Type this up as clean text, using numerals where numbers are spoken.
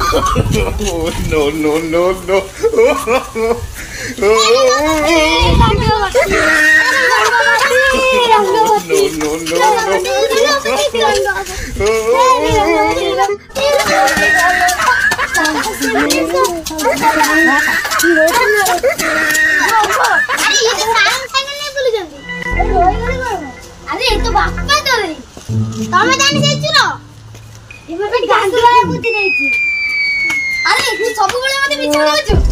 No, no, no, no. No, no, no, अरे ये तो बापा तो रे तमे जानि जाइछु न एमे पे गांडुला बुद्धि देइछि अरे तू सब बेले मते बिछा देछु